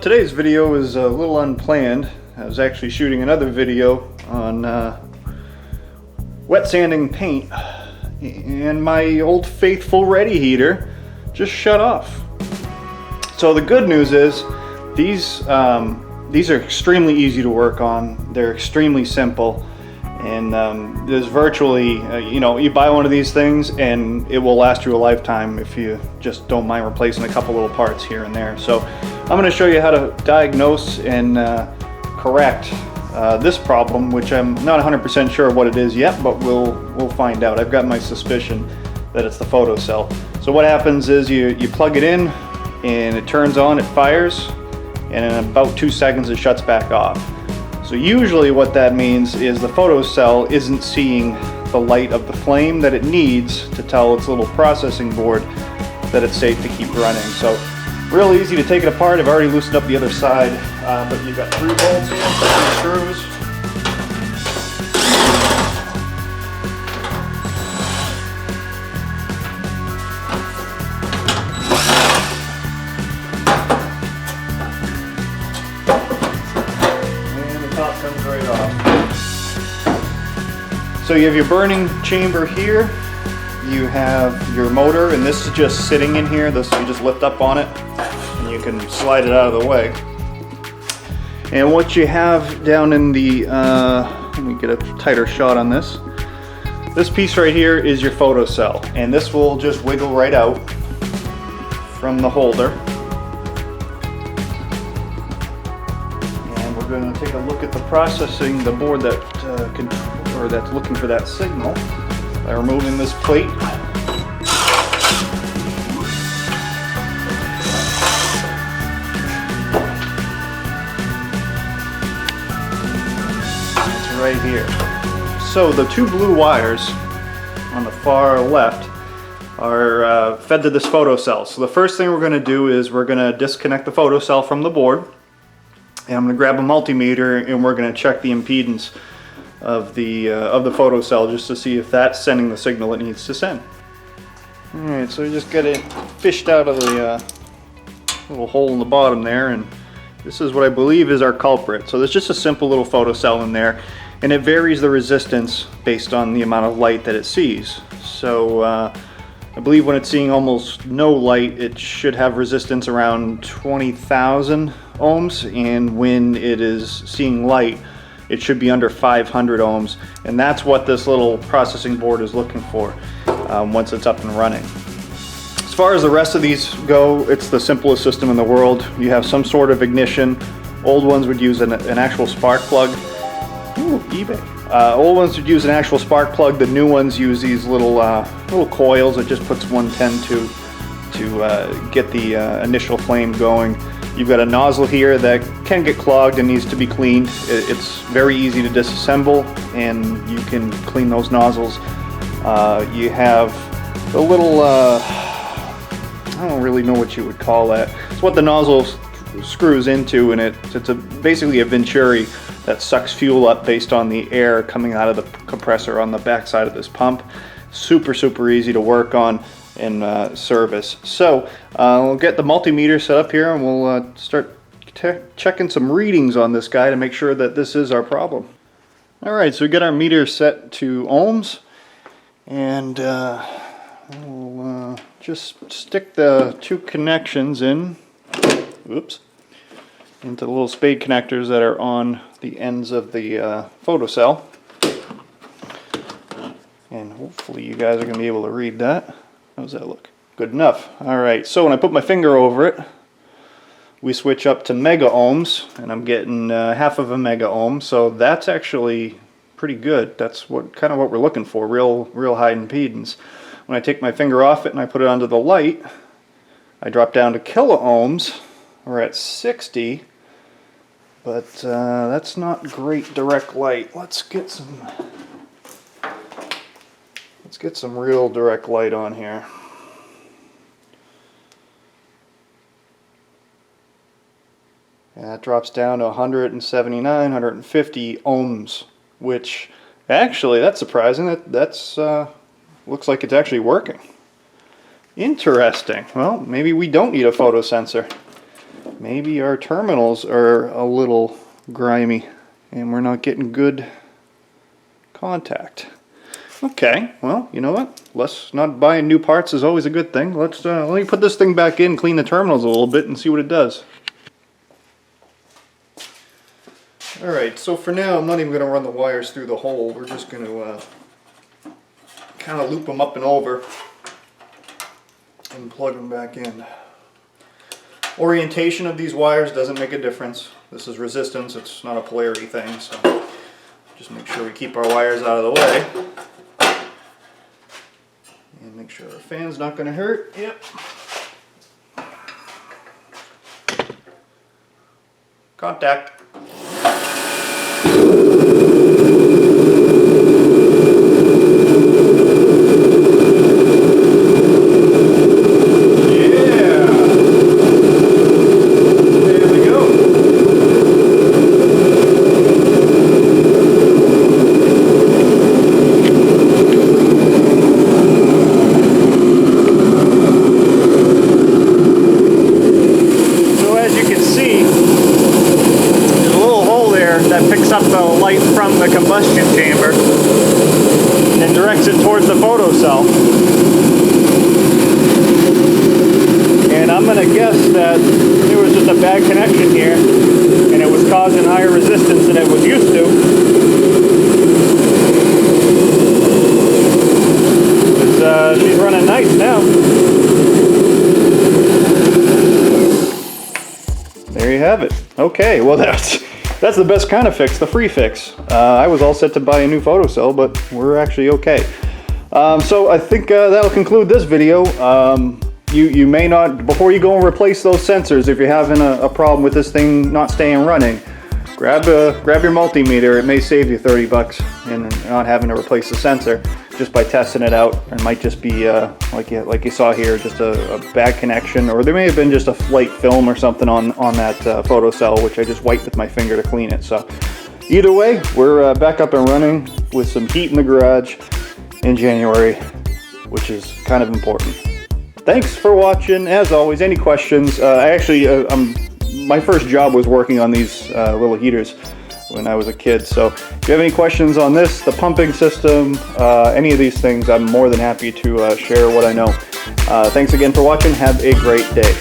today's video is a little unplanned. I was actually shooting another video on wet sanding paint, and my old faithful ready heater just shut off. So the good news is these are extremely easy to work on. They're extremely simple, and there's virtually, you buy one of these things and it will last you a lifetime if you just don't mind replacing a couple little parts here and there. So I'm going to show you how to diagnose and correct this problem, which I'm not 100% sure what it is yet, but we'll find out. I've got my suspicion that it's the photocell. So what happens is you plug it in and it turns on, it fires, and in about 2 seconds it shuts back off. So usually what that means is the photocell isn't seeing the light of the flame that it needs to tell its little processing board that it's safe to keep running. So real easy to take it apart. I've already loosened up the other side, but you've got 3 bolts here, 3 screws. Comes right off. So you have your burning chamber here, you have your motor, and this is just sitting in here. This, you just lift up on it and you can slide it out of the way. And what you have down in the let me get a tighter shot on this. This piece right here is your photocell, and this will just wiggle right out from the holder. We're going to take a look at the processing, the board that that's looking for that signal by removing this plate. It's right here. So the 2 blue wires on the far left are fed to this photocell. So the first thing we're going to do is we're going to disconnect the photocell from the board. And I'm going to grab a multimeter and we're going to check the impedance of the photocell just to see if that's sending the signal it needs to send. Alright, so we just got it fished out of the little hole in the bottom there, and this is what I believe is our culprit. So there's just a simple little photocell in there, and it varies the resistance based on the amount of light that it sees. So I believe when it's seeing almost no light, it should have resistance around 20,000 ohms, and when it is seeing light, it should be under 500 ohms, and that's what this little processing board is looking for once it's up and running. As far as the rest of these go, it's the simplest system in the world. You have some sort of ignition. Old ones would use an actual spark plug. Ooh, eBay. Old ones would use an actual spark plug. The new ones use these little coils that just puts 110 to get the initial flame going. You've got a nozzle here that can get clogged and needs to be cleaned. It's very easy to disassemble, and you can clean those nozzles. You have the little, I don't really know what you would call that. It's what the nozzle screws into, and it's basically a venturi that sucks fuel up based on the air coming out of the compressor on the back side of this pump. Super easy to work on and service. So we'll get the multimeter set up here, and we'll start checking some readings on this guy to make sure that this is our problem. Alright, so we got our meter set to ohms, and we'll just stick the 2 connections in, into the little spade connectors that are on the ends of the photocell, and hopefully you guys are going to be able to read that. How's that look? Good enough. Alright, so when I put my finger over it, we switch up to mega ohms, and I'm getting half of a mega ohm, so that's actually pretty good. That's kind of what we're looking for, real high impedance. When I take my finger off it and I put it under the light, I drop down to kilo ohms. We're at 60, but that's not great direct light. Let's get some real direct light on here. And that drops down to 179, 150 ohms, which actually, that's surprising. That's looks like it's actually working. Interesting. Well, maybe we don't need a photosensor. maybe our terminals are a little grimy and we're not getting good contact. Okay, well, you know what? Let's not buying new parts is always a good thing. Let me put this thing back in, clean the terminals a little bit, and see what it does. Alright, so for now I'm not even going to run the wires through the hole. We're just going to kind of loop them up and over and plug them back in. Orientation of these wires doesn't make a difference. This is resistance, it's not a polarity thing, so just make sure we keep our wires out of the way. And make sure our fan's not going to hurt. Yep. Contact. From the combustion chamber and directs it towards the photocell. And I'm going to guess that there was just a bad connection here and it was causing higher resistance than it was used to. She's running nice now. There you have it. Okay, well that's the best kind of fix, the free fix. I was all set to buy a new photocell, but we're actually okay. So I think that'll conclude this video. You may not, before you go and replace those sensors, if you're having a problem with this thing not staying running, grab your multimeter. It may save you 30 bucks in not having to replace the sensor just by testing it out. It might just be, like you saw here, just a bad connection, or there may have been just a light film or something on that photocell, which I just wiped with my finger to clean it. So either way, we're back up and running with some heat in the garage in January, which is kind of important. Thanks for watching. As always, any questions? My first job was working on these little heaters when I was a kid. So if you have any questions on this, the pumping system, any of these things, I'm more than happy to share what I know. Thanks again for watching. Have a great day.